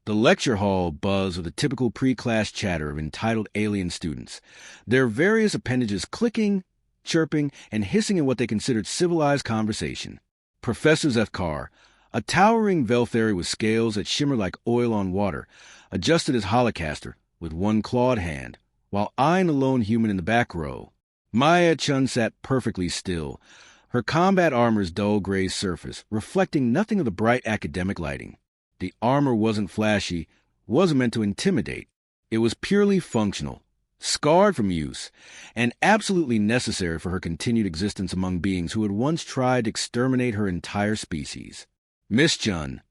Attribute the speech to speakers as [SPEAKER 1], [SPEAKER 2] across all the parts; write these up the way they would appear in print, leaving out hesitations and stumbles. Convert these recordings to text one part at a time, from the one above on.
[SPEAKER 1] The lecture hall buzzed with the typical pre-class chatter of entitled alien students, their various appendages clicking, chirping, and hissing in what they considered civilized conversation. Professor Vex'thor, a towering Velthari with scales that shimmered like oil on water, adjusted his holocaster with one clawed hand, while eyeing the lone human in the back row. Maya Chen sat perfectly still, her combat armor's dull gray surface reflecting nothing of the bright academic lighting. The armor wasn't flashy, wasn't meant to intimidate. It was purely functional, scarred from use, and absolutely necessary for her continued existence among beings who had once tried to exterminate her entire species. Miss Chen,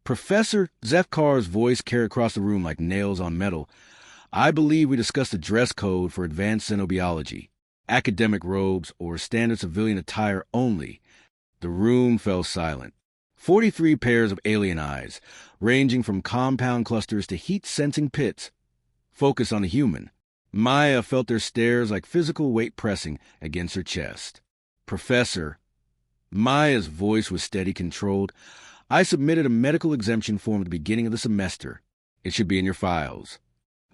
[SPEAKER 1] Professor Vex'thor's voice carried across the room like nails on metal. I believe we discussed the dress code for advanced xenobiology, academic robes or standard civilian attire only. The room fell silent. 43 pairs of alien eyes, ranging from compound clusters to heat-sensing pits, focused on the human. Maya felt their stares like physical weight pressing against her chest. Professor, Maya's voice was steady, controlled. I submitted a medical exemption form at the beginning of the semester. It should be in your files.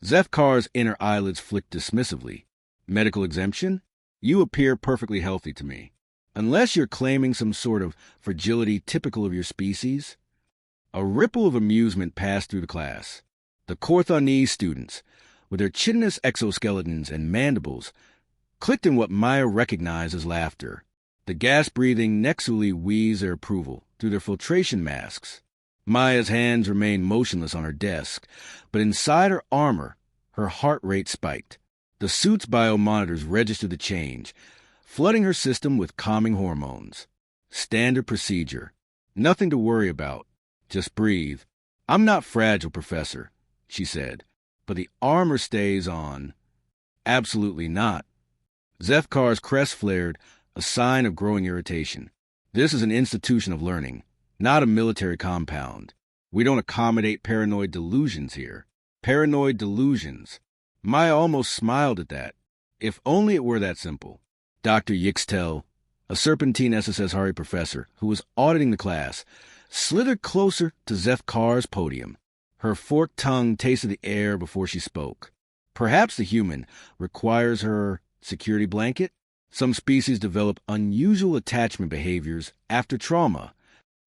[SPEAKER 1] Vex'thor's inner eyelids flicked dismissively. Medical exemption? You appear perfectly healthy to me. Unless you're claiming some sort of fragility typical of your species. A ripple of amusement passed through the class. The Corthonese students, with their chitinous exoskeletons and mandibles, clicked in what Maya recognized as laughter. The gas-breathing Nexuli wheezed their approval through their filtration masks. Maya's hands remained motionless on her desk, but inside her armor, her heart rate spiked. The suit's biomonitors registered the change, flooding her system with calming hormones. Standard procedure. Nothing to worry about. Just breathe. I'm not fragile, Professor, she said, but the armor stays on. Absolutely not. Vex'thor's crest flared, a sign of growing irritation. This is an institution of learning, not a military compound. We don't accommodate paranoid delusions here. Paranoid delusions. Maya almost smiled at that. If only it were that simple. Dr. Yixtel, a Serpentine SSS Hari professor who was auditing the class, slithered closer to Vex'thor's podium. Her forked tongue tasted the air before she spoke. Perhaps the human requires her security blanket? Some species develop unusual attachment behaviors after trauma.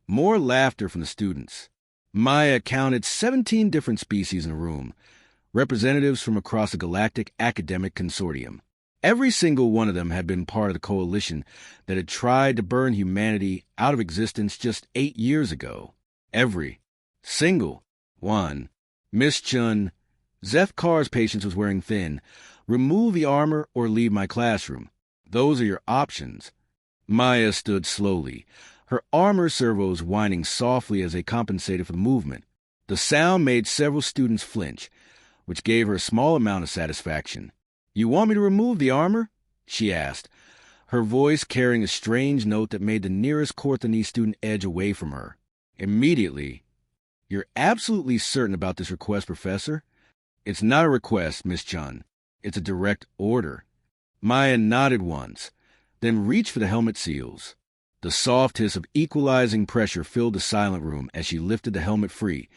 [SPEAKER 1] More laughter from the students. Maya counted 17 different species in the room, representatives from across a galactic academic consortium. Every single one of them had been part of the coalition that had tried to burn humanity out of existence just 8 years ago. Every single one. Miss Chen, Vex'thor's patience was wearing thin. Remove the armor or leave my classroom. Those are your options. Maya stood slowly, her armor servos whining softly as they compensated for the movement. The sound made several students flinch, which gave her a small amount of satisfaction. You want me to remove the armor? She asked, her voice carrying a strange note that made the nearest Corthonese student edge away from her. Immediately, You're absolutely certain about this request, Professor? It's not a request, Miss Chen. It's a direct order. Maya nodded once, then reached for the helmet seals. The soft hiss of equalizing pressure filled the silent room as she lifted the helmet free,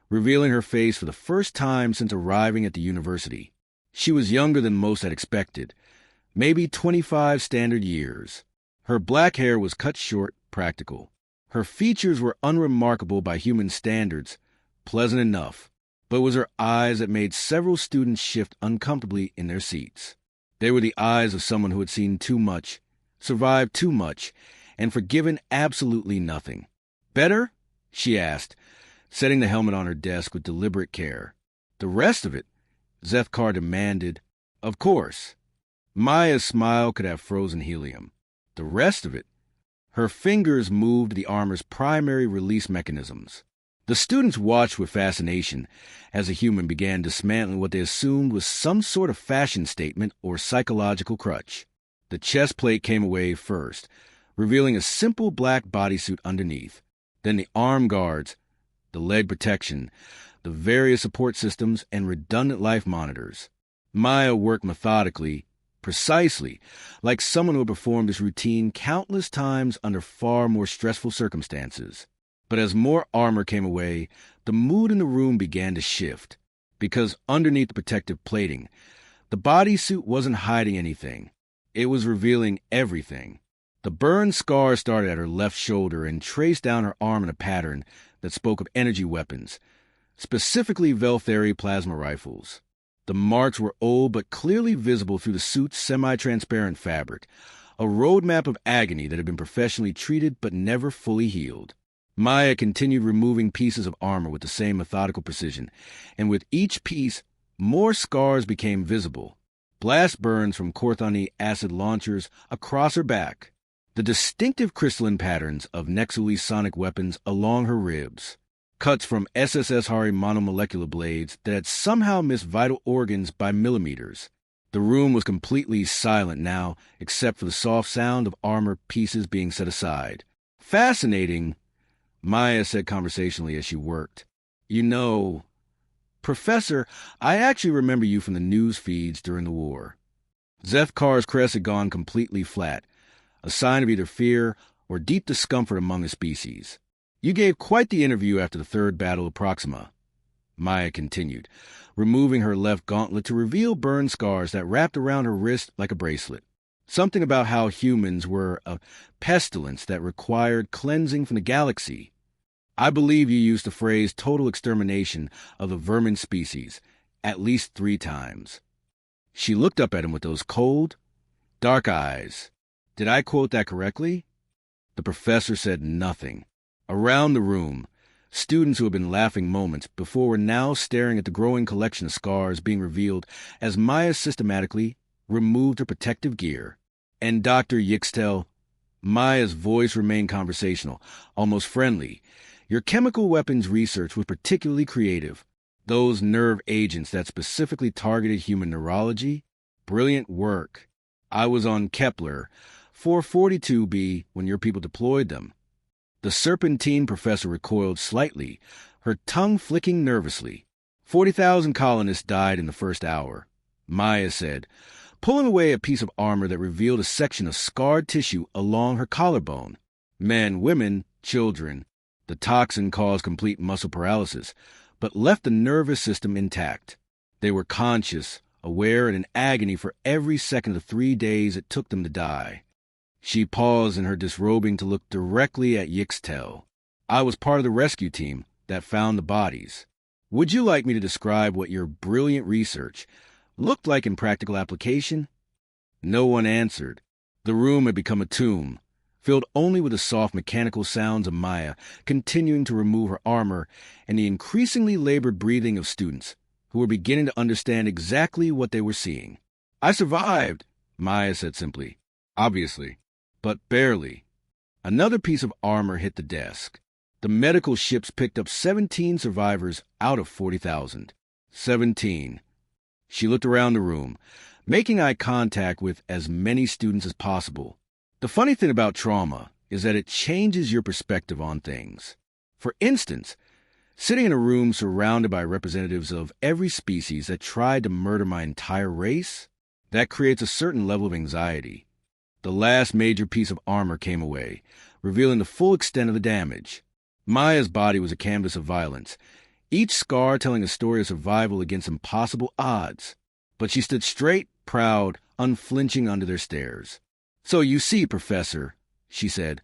[SPEAKER 1] revealing her face for the first time since arriving at the university. She was younger than most had expected, maybe 25 standard years. Her black hair was cut short, practical. Her features were unremarkable by human standards, pleasant enough, but it was her eyes that made several students shift uncomfortably in their seats. They were the eyes of someone who had seen too much, survived too much, and forgiven absolutely nothing. Better? She asked, setting the helmet on her desk with deliberate care. The rest of it? Vex'thor demanded. Of course. Maya's smile could have frozen helium. The rest of it? Her fingers moved the armor's primary release mechanisms. The students watched with fascination as the human began dismantling what they assumed was some sort of fashion statement or psychological crutch. The chest plate came away first, revealing a simple black bodysuit underneath. Then the arm guards, the leg protection, the various support systems, and redundant life monitors. Maya worked methodically, precisely, like someone who had performed this routine countless times under far more stressful circumstances. But as more armor came away, The mood in the room began to shift, because underneath the protective plating, the bodysuit wasn't hiding anything. It was revealing everything. The burn scar started at her left shoulder and traced down her arm in a pattern that spoke of energy weapons, specifically Vex'thor plasma rifles. The marks were old but clearly visible through the suit's semi-transparent fabric, a roadmap of agony that had been professionally treated but never fully healed. Maya continued removing pieces of armor with the same methodical precision, and with each piece, more scars became visible. Blast burns from Corthoni acid launchers across her back, the distinctive crystalline patterns of Nexuli's sonic weapons along her ribs, cuts from SSS Hari monomolecular blades that had somehow missed vital organs by millimeters. The room was completely silent now, except for the soft sound of armor pieces being set aside. Fascinating, Maya said conversationally as she worked. You know, Professor, I actually remember you from the news feeds during the war. Vex'thor's crest had gone completely flat, a sign of either fear or deep discomfort among the species. You gave quite the interview after the Third Battle of Proxima, Maya continued, removing her left gauntlet to reveal burn scars that wrapped around her wrist like a bracelet. Something about how humans were a pestilence that required cleansing from the galaxy. I believe you used the phrase total extermination of the vermin species at least 3 times. She looked up at him with those cold, dark eyes. Did I quote that correctly? The professor said nothing. Around the room, students who had been laughing moments before were now staring at the growing collection of scars being revealed as Maya systematically removed her protective gear. And Dr. Vex'thor, Maya's voice remained conversational, almost friendly. Your chemical weapons research was particularly creative. Those nerve agents that specifically targeted human neurology, brilliant work. I was on Kepler 442b when your people deployed them. The serpentine professor recoiled slightly, her tongue flicking nervously. 40,000 colonists died in the first hour, Maya said, pulling away a piece of armor that revealed a section of scarred tissue along her collarbone. Men, women, children. The toxin caused complete muscle paralysis, but left the nervous system intact. They were conscious, aware, and in agony for every second of the 3 days it took them to die. She paused in her disrobing to look directly at Vex'thor. I was part of the rescue team that found the bodies. Would you like me to describe what your brilliant research looked like in practical application? No one answered. The room had become a tomb, filled only with the soft mechanical sounds of Maya continuing to remove her armor and the increasingly labored breathing of students who were beginning to understand exactly what they were seeing. I survived, Maya said simply. Obviously. But barely. Another piece of armor hit the desk. The medical ships picked up 17 survivors out of 40,000. 17. She looked around the room, making eye contact with as many students as possible. The funny thing about trauma is that it changes your perspective on things. For instance, sitting in a room surrounded by representatives of every species that tried to murder my entire race, that creates a certain level of anxiety. The last major piece of armor came away, revealing the full extent of the damage. Maya's body was a canvas of violence, each scar telling a story of survival against impossible odds. But she stood straight, proud, unflinching under their stares. So you see, Professor, she said,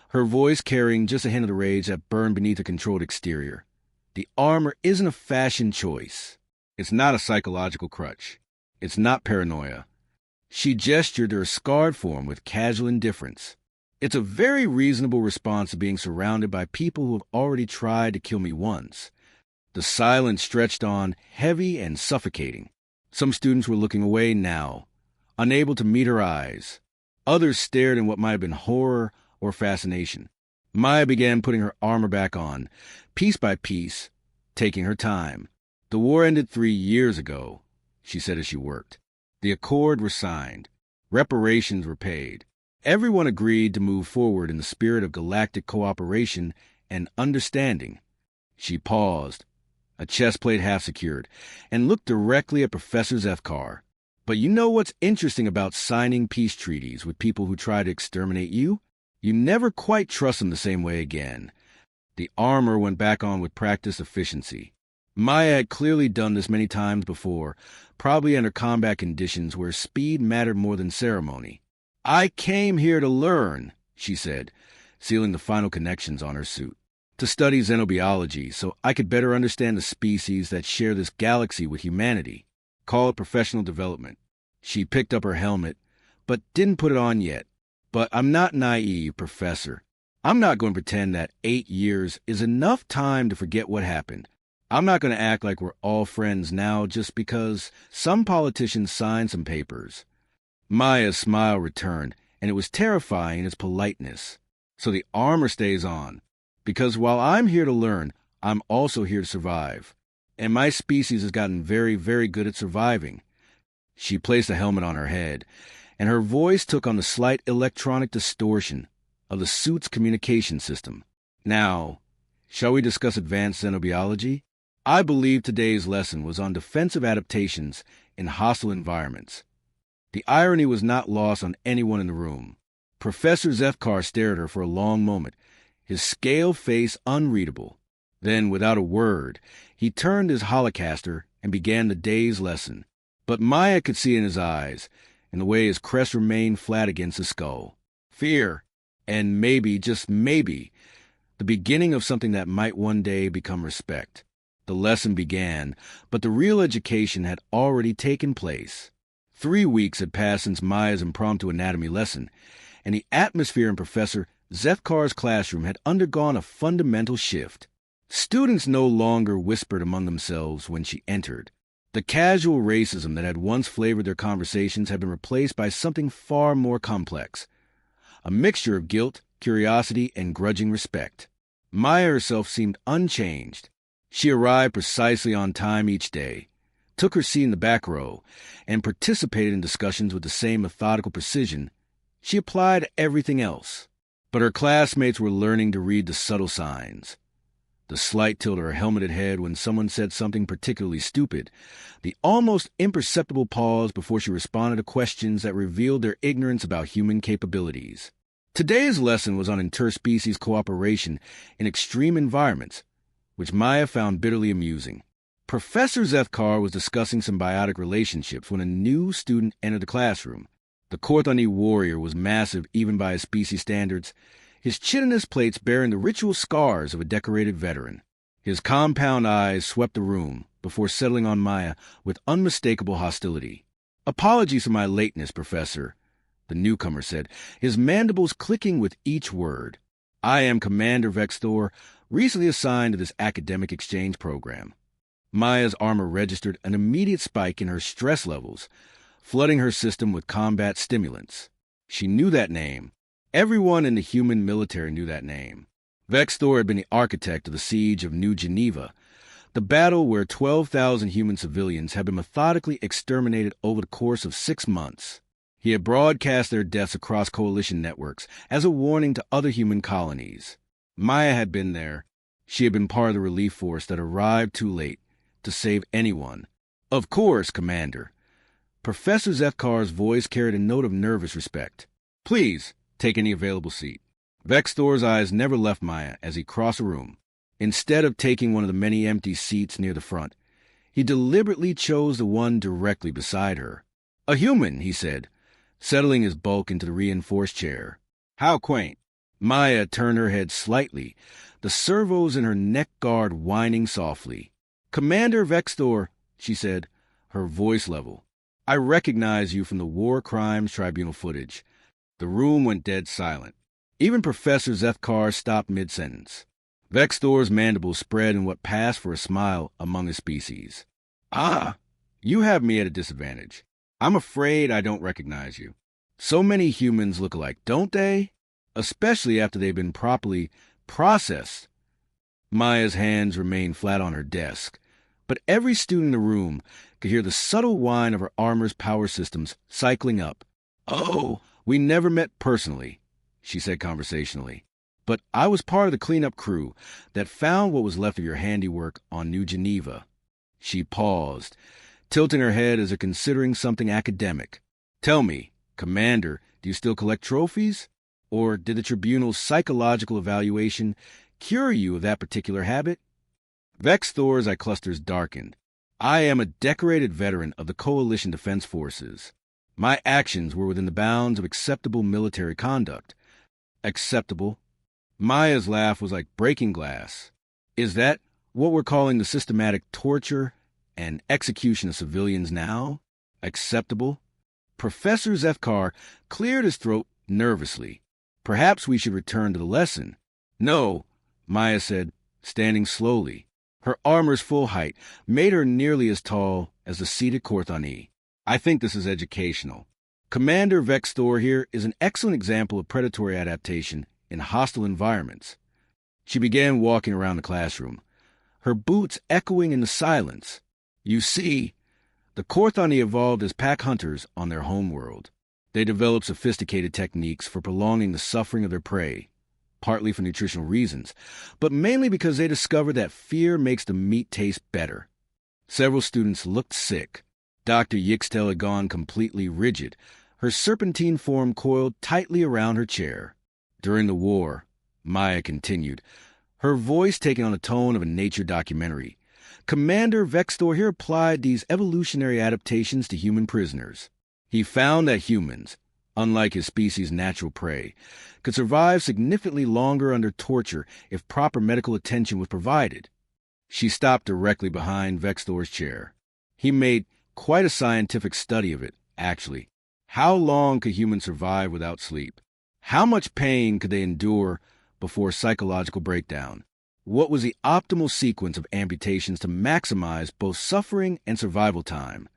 [SPEAKER 1] her voice carrying just a hint of the rage that burned beneath her controlled exterior. The armor isn't a fashion choice. It's not a psychological crutch. It's not paranoia. She gestured to her scarred form with casual indifference. It's a very reasonable response to being surrounded by people who have already tried to kill me once. The silence stretched on, heavy and suffocating. Some students were looking away now, unable to meet her eyes. Others stared in what might have been horror or fascination. Maya began putting her armor back on, piece by piece, taking her time. The war ended 3 years ago, she said as she worked. The accord was signed. Reparations were paid. Everyone agreed to move forward in the spirit of galactic cooperation and understanding. She paused, a chest plate half secured, and looked directly at Professor Vex'thor. But you know what's interesting about signing peace treaties with people who try to exterminate you? You never quite trust them the same way again. The armor went back on with practiced efficiency. Maya had clearly done this many times before, probably under combat conditions where speed mattered more than ceremony. "I came here to learn," she said, sealing the final connections on her suit. "To study xenobiology, so I could better understand the species that share this galaxy with humanity. Call it professional development." She picked up her helmet, but didn't put it on yet. "But I'm not naive, Professor. I'm not going to pretend that 8 years is enough time to forget what happened. I'm not going to act like we're all friends now just because some politicians signed some papers." Maya's smile returned, and it was terrifying in its politeness. "So the armor stays on. Because while I'm here to learn, I'm also here to survive. And my species has gotten very, very good at surviving." She placed the helmet on her head, and her voice took on the slight electronic distortion of the suit's communication system. "Now, shall we discuss advanced xenobiology? I believe today's lesson was on defensive adaptations in hostile environments." The irony was not lost on anyone in the room. Professor Vex'thor stared at her for a long moment, his scale face unreadable. Then, without a word, he turned his holocaster and began the day's lesson. But Maya could see in his eyes, in the way his crest remained flat against his skull, fear, and maybe, just maybe, the beginning of something that might one day become respect. The lesson began, but the real education had already taken place. 3 weeks had passed since Maya's impromptu anatomy lesson, and the atmosphere in Professor Vex'thor's classroom had undergone a fundamental shift. Students no longer whispered among themselves when she entered. The casual racism that had once flavored their conversations had been replaced by something far more complex, a mixture of guilt, curiosity, and grudging respect. Maya herself seemed unchanged. She arrived precisely on time each day, took her seat in the back row, and participated in discussions with the same methodical precision she applied to everything else. But her classmates were learning to read the subtle signs. The slight tilt of her helmeted head when someone said something particularly stupid, the almost imperceptible pause before she responded to questions that revealed their ignorance about human capabilities. Today's lesson was on interspecies cooperation in extreme environments, which Maya found bitterly amusing. Professor Vex'thor was discussing symbiotic relationships when a new student entered the classroom. The Korthani warrior was massive even by his species standards, his chitinous plates bearing the ritual scars of a decorated veteran. His compound eyes swept the room before settling on Maya with unmistakable hostility. "Apologies for my lateness, Professor," the newcomer said, his mandibles clicking with each word. "I am Commander Vex'thor, recently assigned to this academic exchange program." Maya's armor registered an immediate spike in her stress levels, flooding her system with combat stimulants. She knew that name. Everyone in the human military knew that name. Vex'thor had been the architect of the siege of New Geneva, the battle where 12,000 human civilians had been methodically exterminated over the course of 6 months. He had broadcast their deaths across coalition networks as a warning to other human colonies. Maya had been there. She had been part of the relief force that arrived too late to save anyone. "Of course, Commander." Professor Vex'thor's voice carried a note of nervous respect. "Please, take any available seat." Vex'thor's eyes never left Maya as he crossed the room. Instead of taking one of the many empty seats near the front, he deliberately chose the one directly beside her. "A human," he said, settling his bulk into the reinforced chair. "How quaint." Maya turned her head slightly, the servos in her neck guard whining softly. "Commander Vex'thor," she said, her voice level. "I recognize you from the War Crimes Tribunal footage." The room went dead silent. Even Professor Vex'thor stopped mid-sentence. Vex'thor's mandibles spread in what passed for a smile among his species. "Ah, you have me at a disadvantage. I'm afraid I don't recognize you. So many humans look alike, don't they? Especially after they've been properly processed." Maya's hands remained flat on her desk, but every student in the room could hear the subtle whine of her armor's power systems cycling up. "Oh, we never met personally," she said conversationally, "but I was part of the cleanup crew that found what was left of your handiwork on New Geneva." She paused, tilting her head as if considering something academic. "Tell me, Commander, do you still collect trophies? Or did the tribunal's psychological evaluation cure you of that particular habit? Vex'thor's eye clusters darkened. I am a decorated veteran of the Coalition Defense Forces. My actions were within the bounds of acceptable military conduct. Acceptable? Maya's laugh was like breaking glass. Is that what we're calling the systematic torture and execution of civilians now? Acceptable? Professor Vex'thor cleared his throat nervously. Perhaps we should return to the lesson. No, Maya said, standing slowly. Her armor's full height made her nearly as tall as the seated Korthani. I think this is educational. Commander Vex'thor here is an excellent example of predatory adaptation in hostile environments. She began walking around the classroom, her boots echoing in the silence. You see, the Korthani evolved as pack hunters on their homeworld. They developed sophisticated techniques for prolonging the suffering of their prey, partly for nutritional reasons, but mainly because they discovered that fear makes the meat taste better. Several students looked sick. Dr. Vex'thor had gone completely rigid, her serpentine form coiled tightly around her chair. During the war, Maya continued, her voice taking on the tone of a nature documentary, Commander Vex'thor here applied these evolutionary adaptations to human prisoners. He found that humans, unlike his species' natural prey, could survive significantly longer under torture if proper medical attention was provided. She stopped directly behind Vex'thor's chair. He made quite a scientific study of it, actually. How long could humans survive without sleep? How much pain could they endure before psychological breakdown? What was the optimal sequence of amputations to maximize both suffering and survival time?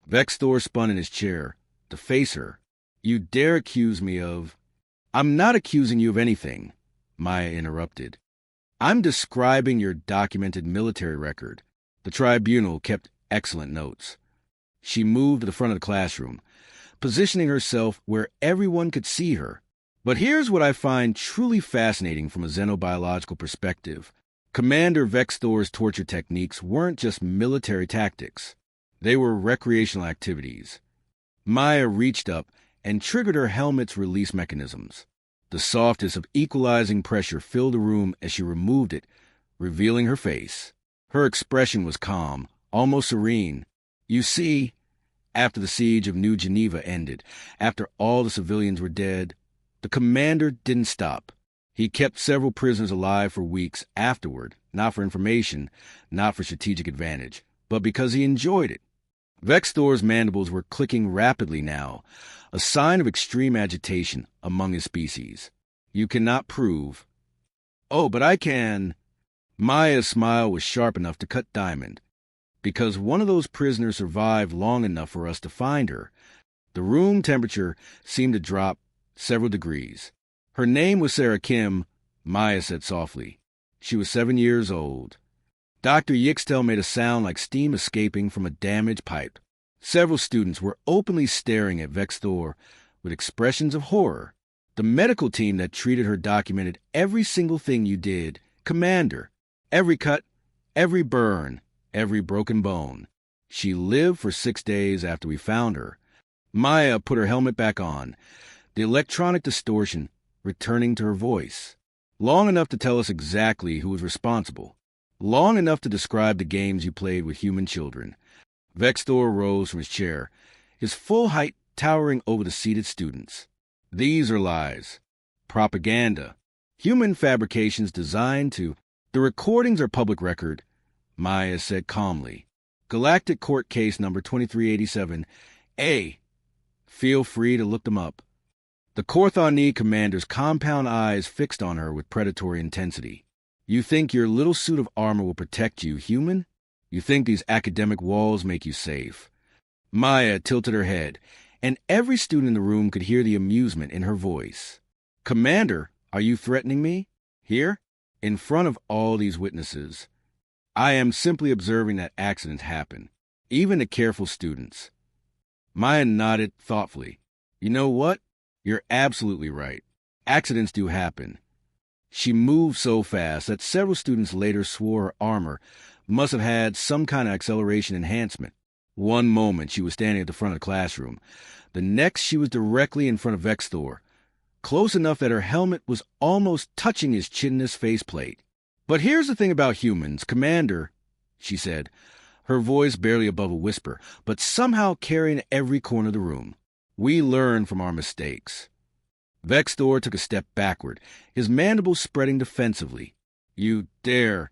[SPEAKER 1] Vex'thor spun in his chair to face her. You dare accuse me of... I'm not accusing you of anything, Maya interrupted. I'm describing your documented military record. The tribunal kept excellent notes. She moved to the front of the classroom, positioning herself where everyone could see her. But here's what I find truly fascinating from a xenobiological perspective. Commander Vex'thor's torture techniques weren't just military tactics. They were recreational activities. Maya reached up and triggered her helmet's release mechanisms. The softest of equalizing pressure filled the room as she removed it, revealing her face. Her expression was calm, almost serene. You see, after the siege of New Geneva ended, after all the civilians were dead, the commander didn't stop. He kept several prisoners alive for weeks afterward, not for information, not for strategic advantage, but because he enjoyed it. Vex'thor's mandibles were clicking rapidly now, a sign of extreme agitation among his species. You cannot prove. Oh, but I can. Maya's smile was sharp enough to cut diamond. Because one of those prisoners survived long enough for us to find her. The room temperature seemed to drop several degrees. Her name was Sarah Kim, Maya said softly. She was 7 years old. Dr. Vex'thor made a sound like steam escaping from a damaged pipe. Several students were openly staring at Vex'thor with expressions of horror. The medical team that treated her documented every single thing you did. Commander, every cut, every burn, every broken bone. She lived for 6 days after we found her. Maya put her helmet back on, the electronic distortion returning to her voice. Long enough to tell us exactly who was responsible. Long enough to describe the games you played with human children. Vex'thor rose from his chair, his full height towering over the seated students. These are lies. Propaganda. Human fabrications designed to... The recordings are public record, Maya said calmly. Galactic Court Case number 2387A. Feel free to look them up. The Korthani commander's compound eyes fixed on her with predatory intensity. You think your little suit of armor will protect you, human? You think these academic walls make you safe? Maya tilted her head, and every student in the room could hear the amusement in her voice. Commander, are you threatening me? Here? In front of all these witnesses. I am simply observing that accidents happen, even to careful students. Maya nodded thoughtfully. You know what? You're absolutely right. Accidents do happen. She moved so fast that several students later swore her armor must have had some kind of acceleration enhancement. One moment she was standing at the front of the classroom. The next she was directly in front of Vex'thor, close enough that her helmet was almost touching his chitinous faceplate. "But here's the thing about humans, Commander," she said, her voice barely above a whisper, but somehow carrying every corner of the room. "We learn from our mistakes." Vex'thor took a step backward, his mandibles spreading defensively. "You dare.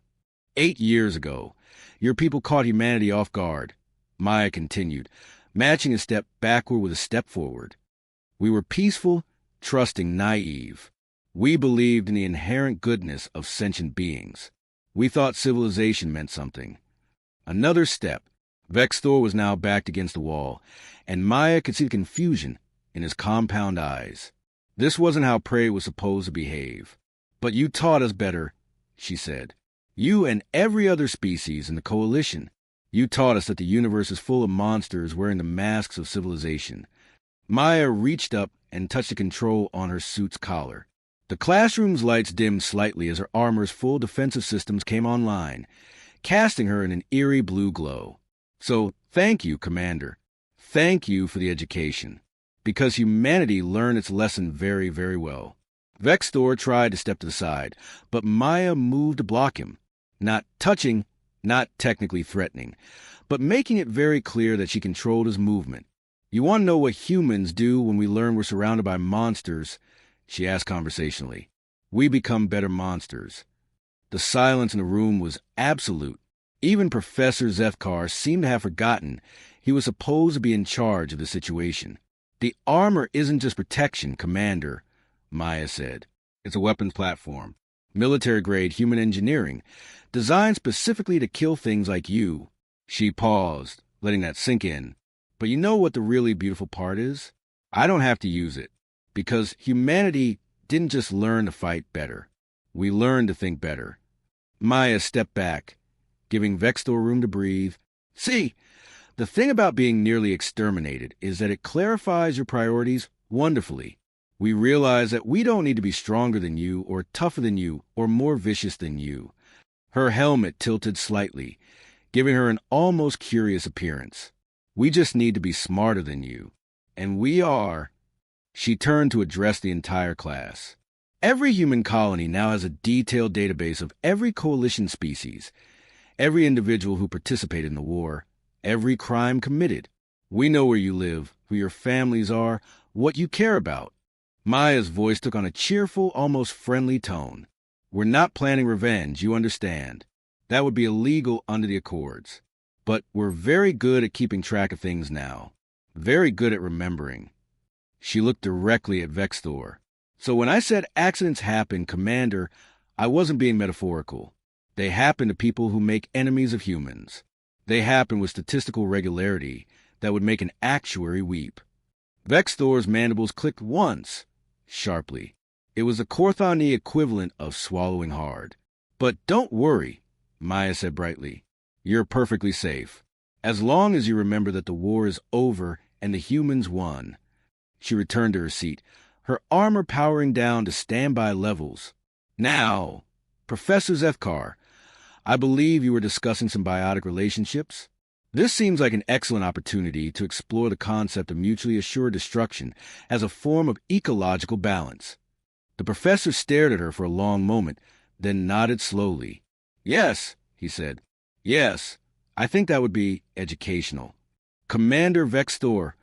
[SPEAKER 1] 8 years ago, your people caught humanity off guard," Maya continued, matching a step backward with a step forward. "We were peaceful, trusting, naive. We believed in the inherent goodness of sentient beings. We thought civilization meant something." Another step. Vex'thor was now backed against the wall, and Maya could see the confusion in his compound eyes. This wasn't how prey was supposed to behave. "But you taught us better," she said. "You and every other species in the Coalition. You taught us that the universe is full of monsters wearing the masks of civilization." Maya reached up and touched the control on her suit's collar. The classroom's lights dimmed slightly as her armor's full defensive systems came online, casting her in an eerie blue glow. "So, thank you, Commander. Thank you for the education. Because humanity learned its lesson very, very well." Vex'thor tried to step to the side, but Maya moved to block him, not touching, not technically threatening, but making it very clear that she controlled his movement. "You want to know what humans do when we learn we're surrounded by monsters?" she asked conversationally. "We become better monsters." The silence in the room was absolute. Even Professor Vex'thor seemed to have forgotten he was supposed to be in charge of the situation. "The armor isn't just protection, Commander," Maya said. "It's a weapons platform. Military-grade human engineering, designed specifically to kill things like you." She paused, letting that sink in. "But you know what the really beautiful part is? I don't have to use it. Because humanity didn't just learn to fight better. We learned to think better." Maya stepped back, giving Vex'thor room to breathe. "See, the thing about being nearly exterminated is that it clarifies your priorities wonderfully. We realize that we don't need to be stronger than you, or tougher than you, or more vicious than you." Her helmet tilted slightly, giving her an almost curious appearance. "We just need to be smarter than you. And we are." She turned to address the entire class. "Every human colony now has a detailed database of every coalition species, every individual who participated in the war, every crime committed. We know where you live, who your families are, what you care about." Maya's voice took on a cheerful, almost friendly tone. "We're not planning revenge, you understand. That would be illegal under the Accords. But we're very good at keeping track of things now. Very good at remembering." She looked directly at Vex'thor. "So when I said accidents happen, Commander, I wasn't being metaphorical. They happen to people who make enemies of humans. They happen with statistical regularity that would make an actuary weep." Vex'thor's mandibles clicked once, sharply. It was the Korthani equivalent of swallowing hard. "But don't worry," Maya said brightly. "You're perfectly safe. As long as you remember that the war is over and the humans won." She returned to her seat, her armor powering down to standby levels. "Now, Professor Vex'thor, I believe you were discussing symbiotic relationships. This seems like an excellent opportunity to explore the concept of mutually assured destruction as a form of ecological balance." The professor stared at her for a long moment, then nodded slowly. "Yes," he said. "Yes, I think that would be educational." Commander Vex'thor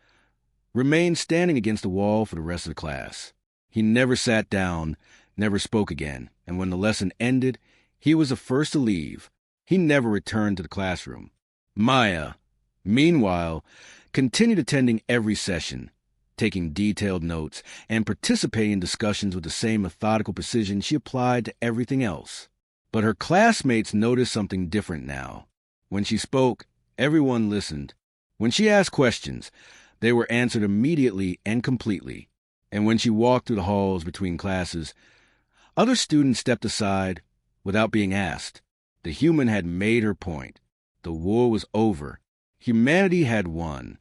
[SPEAKER 1] remained standing against the wall for the rest of the class. He never sat down, never spoke again, and when the lesson ended, he was the first to leave. He never returned to the classroom. Maya, meanwhile, continued attending every session, taking detailed notes, and participating in discussions with the same methodical precision she applied to everything else. But her classmates noticed something different now. When she spoke, everyone listened. When she asked questions, they were answered immediately and completely. And when she walked through the halls between classes, other students stepped aside without being asked. The human had made her point. The war was over. Humanity had won.